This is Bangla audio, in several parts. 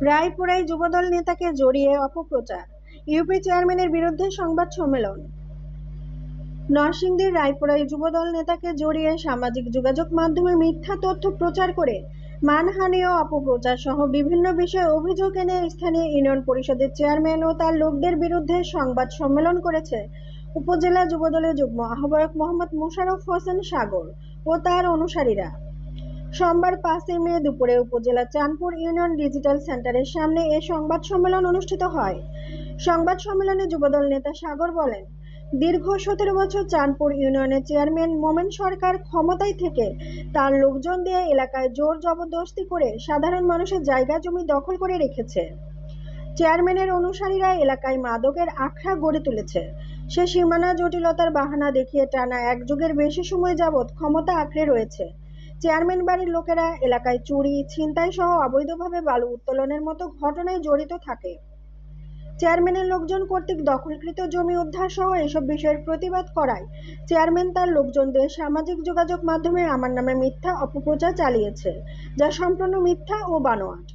রায়পুরায় যুবদল নেতাকে জড়িয়ে অপপ্রচার, ইউপি চেয়ারম্যানের বিরুদ্ধে সংবাদ সম্মেলন। নরসিংদীর রায়পুরায় যুবদল নেতাকে জড়িয়ে সামাজিক যোগাযোগ মাধ্যমে মিথ্যা তথ্য প্রচার করে মানহানি ও অপপ্রচার সহ বিভিন্ন বিষয়ে অভিযোগ এনে স্থানীয় ইউনিয়ন পরিষদের চেয়ারম্যান ও তার লোকদের বিরুদ্ধে সংবাদ সম্মেলন করেছে উপজেলা যুবদলের যুগ্ম আহ্বায়ক মোহাম্মদ মোশাররফ হোসেন সাগর ও তার অনুসারীরা। সোমবার 5 মে দুপুরে উপজেলা চাঁদপুর ইউনিয়ন ডিজিটাল সেন্টারের সামনে এ সংবাদ সম্মেলন অনুষ্ঠিত হয়। সংবাদ সম্মেলনে যুবদল নেতা সাগর বলেন, দীর্ঘ 17 বছর চাঁদপুর ইউনিয়নের চেয়ারম্যান মোমেন সরকার ক্ষমতায় থেকে তার লোকজন দিয়ে এলাকায় জোর জবরদস্তি করে সাধারণ মানুষের জায়গা জমি দখল করে রেখেছে। চেয়ারম্যানের অনুসারীরা এলাকায় মাদকের আখড়া গড়ে তুলেছে। সে সীমানা জটিলতার বাহানা দেখিয়ে টানা 1 যুগের বেশি সময় যাবৎ ক্ষমতা আঁকড়ে রয়েছে। চেয়ারম্যান বাড়ির লোকেরা এলাকায় চুরি, ছিনতাই সহ অবৈধভাবে বালু উত্তোলনের মতো ঘটনায় জড়িত থাকে। চেয়ারম্যানের লোকজন কর্তৃক দখলকৃত জমি উদ্ধার সহ এসব বিষয়ের প্রতিবাদ করায় চেয়ারম্যান তার লোকজনদের সামাজিক যোগাযোগ মাধ্যমে আমার নামে মিথ্যা অপপ্রচার চালিয়েছে, যা সম্পূর্ণ মিথ্যা ও বানোয়াট।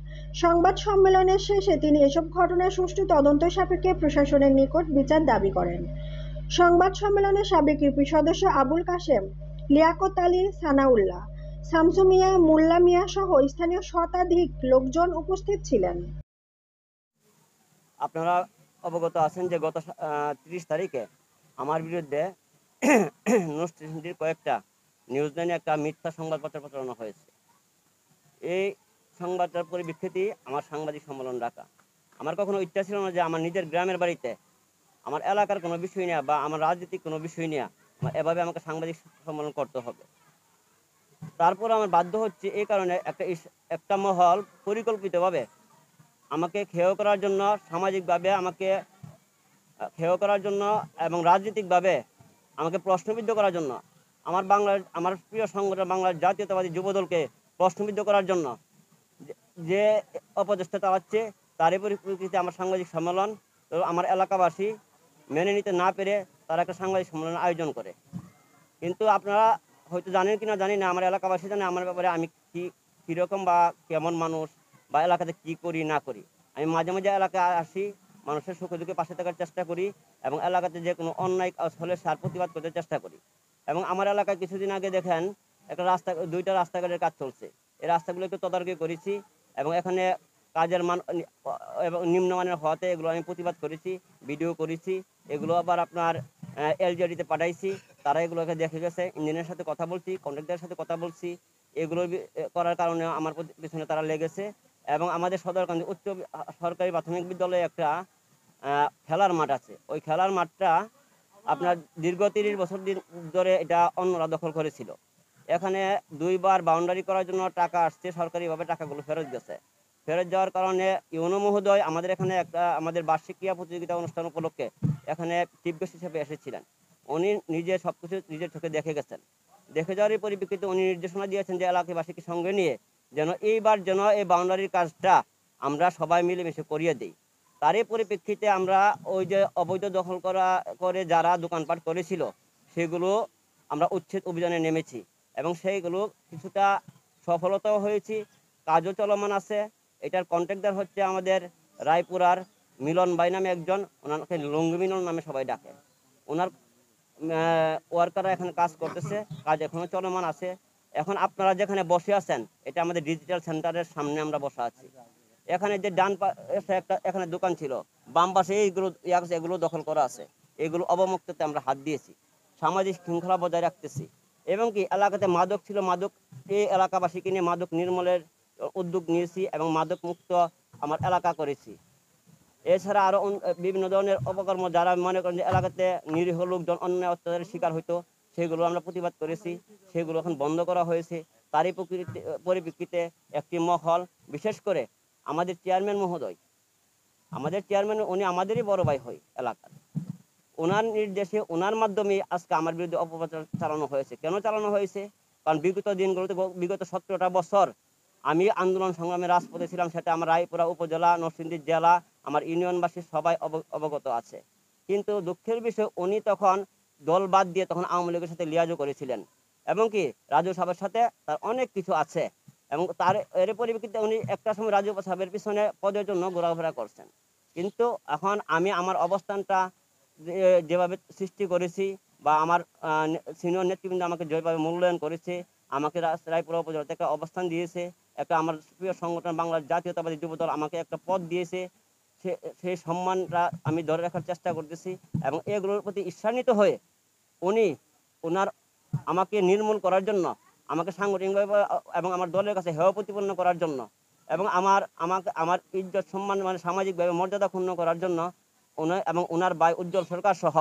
সংবাদ সম্মেলনের শেষে তিনি এসব ঘটনার সুষ্ঠু তদন্ত সাপেক্ষে প্রশাসনের নিকট বিচার দাবি করেন। সংবাদ সম্মেলনে সাবেক ইউপি সদস্য আবুল কাশেম, লিয়াকত আলী, সানাউল্লাহ, শামসু মিয়া, মোল্লা মিয়া সহ স্থানীয় শতাধিক লোকজন উপস্থিত ছিলেন। আপনারা অবগত আছেন যে গত 30 তারিখে আমার বিরুদ্ধে নরসিংদীর কয়েকটা নিউজ লাইনে একটা মিথ্যা সংবাদ প্রচারণা হয়েছে। এই সংবাদটার পরিপ্রেক্ষিতে আমার সাংবাদিক সম্মেলন ডাকা। আমার কখনো ইচ্ছা ছিল না যে আমার নিজের গ্রামের বাড়িতে আমার এলাকার কোনো বিষয় নিয়ে বা আমার রাজনৈতিক কোনো বিষয় নিয়ে এভাবে আমাকে সাংবাদিক সম্মেলন করতে হবে। তারপর আমার বাধ্য হচ্ছে এই কারণে একটা মহল পরিকল্পিতভাবে আমাকে ক্ষেয় করার জন্য, সামাজিকভাবে আমাকে ক্ষেয় করার জন্য এবং রাজনৈতিকভাবে আমাকে প্রশ্নবিদ্ধ করার জন্য, আমার প্রিয় সংগঠন বাংলার জাতীয়তাবাদী যুবদলকে প্রশ্নবিদ্ধ করার জন্য যে অপচেষ্টা চালাচ্ছে, তারই পরিপ্রেক্ষিতে আমার সাংবাদিক সম্মেলন আমার এলাকাবাসী মেনে নিতে না পেরে তারা একটা সাংবাদিক সম্মেলন আয়োজন করে। কিন্তু আপনারা হয়তো জানেন কিনা জানি না, আমার এলাকাবাসী জানে আমার ব্যাপারে আমি কীরকম বা কেমন মানুষ বা এলাকাতে কি করি না করি। আমি মাঝে মাঝে এলাকায় আসি, মানুষের সুখে দুঃখে পাশে থাকার চেষ্টা করি এবং এলাকাতে যে কোনো অন্যায় কাজ হলে তার প্রতিবাদ করতে চেষ্টা করি। এবং আমার এলাকায় কিছুদিন আগে দেখেন একটা দুইটা রাস্তাঘাটের কাজ চলছে। এই রাস্তাগুলো একটু তদারকি করেছি এবং এখানে কাজের মান এবং নিম্নমানের হওয়াতে এগুলো আমি প্রতিবাদ করেছি, ভিডিও করেছি। এগুলো আবার আপনার এলজিআরডিতে পাঠাইছি, তারা এগুলোকে দেখে গেছে। ইঞ্জিনিয়ারের সাথে কথা বলছি, কন্ট্রাক্টরের সাথে কথা বলছি। এগুলো করার কারণে আমার পিছনে তারা লেগেছে। এবং আমাদের সদরকান্দি উচ্চ সরকারি প্রাথমিক বিদ্যালয়ে একটা খেলার মাঠ আছে। ওই খেলার মাঠটা আপনার দীর্ঘ 30 বছর ধরে এটা অন্যরা দখল করেছিল। এখানে 2 বার বাউন্ডারি করার জন্য টাকা আসছে, সরকারিভাবে টাকাগুলো ফেরত গেছে। ফেরত যাওয়ার কারণে ইউনো মহোদয় আমাদের এখানে আমাদের বার্ষিক ক্রীড়া প্রতিযোগিতা অনুষ্ঠান উপলক্ষে এখানে চিফ গেস্ট হিসেবে এসেছিলেন। উনি নিজে সব কিছু নিজের চোখে দেখে গেছেন। দেখে যাওয়ার পরিপ্রেক্ষিতে উনি নির্দেশনা দিয়েছেন যে এলাকাবাসীকে সঙ্গে নিয়ে যেন এইবার এই বাউন্ডারির কাজটা আমরা সবাই মিলেমিশে করিয়ে দিই। তারই পরিপ্রেক্ষিতে আমরা ওই যে অবৈধ দখল করে যারা দোকানপাট করেছিল সেগুলো আমরা উচ্ছেদ অভিযানে নেমেছি এবং সেইগুলো কিছুটা সফলতাও হয়েছি, কাজও চলমান আছে। এটার কন্ট্রাক্টর হচ্ছে আমাদের রায়পুরার মিলন ভাই নামে একজন, ওনাকে লঙ্গি মিলন নামে সবাই ডাকে। ওনার ওয়ার্কাররা এখানে কাজ করতেছে, কাজ এখনো চলমান আছে। এখন আপনারা যেখানে বসে আছেন এটা আমাদের ডিজিটাল সেন্টারের সামনে আমরা বসে আছি। এখানে যে ডান পাশে একটা এখানে দোকান ছিল, বাম পাশে এগুলো দখল করা আছে। এগুলো অবমুক্ততে আমরা হাত দিয়েছি, সামাজিক শৃঙ্খলা বজায় রাখতেছি। এবং কি এলাকাতে মাদক ছিল, মাদক এই এলাকাবাসীকে নিয়ে মাদক নির্মূলের উদ্যোগ নিয়েছি এবং মাদক মুক্ত আমার এলাকা করেছি। এছাড়া আরও বিভিন্ন ধরনের অপকর্ম যারা মনে করেন যে এলাকাতে নিরীহ লোকজন অন্যায় অত্যাচারের শিকার হইতো সেগুলো আমরা প্রতিবাদ করেছি, সেগুলো এখন বন্ধ করা হয়েছে। তারই পরিপ্রেক্ষিতে একটি মহল, বিশেষ করে আমাদের চেয়ারম্যান মহোদয়, উনি আমাদেরই বড় ভাই হয় এলাকার, ওনার নির্দেশে ওনার মাধ্যমে আজকে আমার বিরুদ্ধে অপপ্রচার চালানো হয়েছে। কেন চালানো হয়েছে? কারণ বিগত দিনগুলোতে বিগত 17টা বছর আমি আন্দোলন সংগ্রামে রাজপথে ছিলাম, সেটা আমার রায়পুরা উপজেলা, নরসিংদী জেলা, আমার ইউনিয়নবাসী সবাই অবগত আছে। কিন্তু দুঃখের বিষয় উনি তখন দল বাদ দিয়ে তখন আওয়ামী লীগের সাথে লিয়াজও করেছিলেন এবং কি রাজু সাহেবের সাথে তার অনেক কিছু আছে। এবং তার এর পরিপ্রেক্ষিতে উনি একটা সময় রাজু সাহেবের পিছনে পদের জন্য ঘোরাফেরা করছেন। কিন্তু এখন আমি আমার অবস্থানটা যেভাবে সৃষ্টি করেছি বা আমার সিনিয়র নেতৃবৃন্দ আমাকে যেভাবে মূল্যায়ন করেছে, আমাকে রায়পুরা উপজেলা থেকে অবস্থান দিয়েছে, একটা আমার প্রিয় সংগঠন বাংলার জাতীয়তাবাদী যুবদল আমাকে একটা পদ দিয়েছে, সেই সম্মানটা আমি ধরে রাখার চেষ্টা করতেছি। এবং এগুলোর প্রতি ঈর্ষান্বিত হয়ে উনি ওনার আমাকে নির্মূল করার জন্য, আমাকে সাংগঠনিকভাবে এবং আমার দলের কাছে হেয় প্রতিপন্ন করার জন্য এবং আমার ইজ্জত সম্মান মানে সামাজিকভাবে মর্যাদা ক্ষুণ্ণ করার জন্য এবং ওনার ভাই উজ্জ্বল সরকার সহ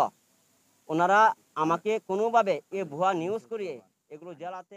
ওনারা আমাকে কোনোভাবে ভুয়া নিউজ করিয়ে এগুলো জেলাতে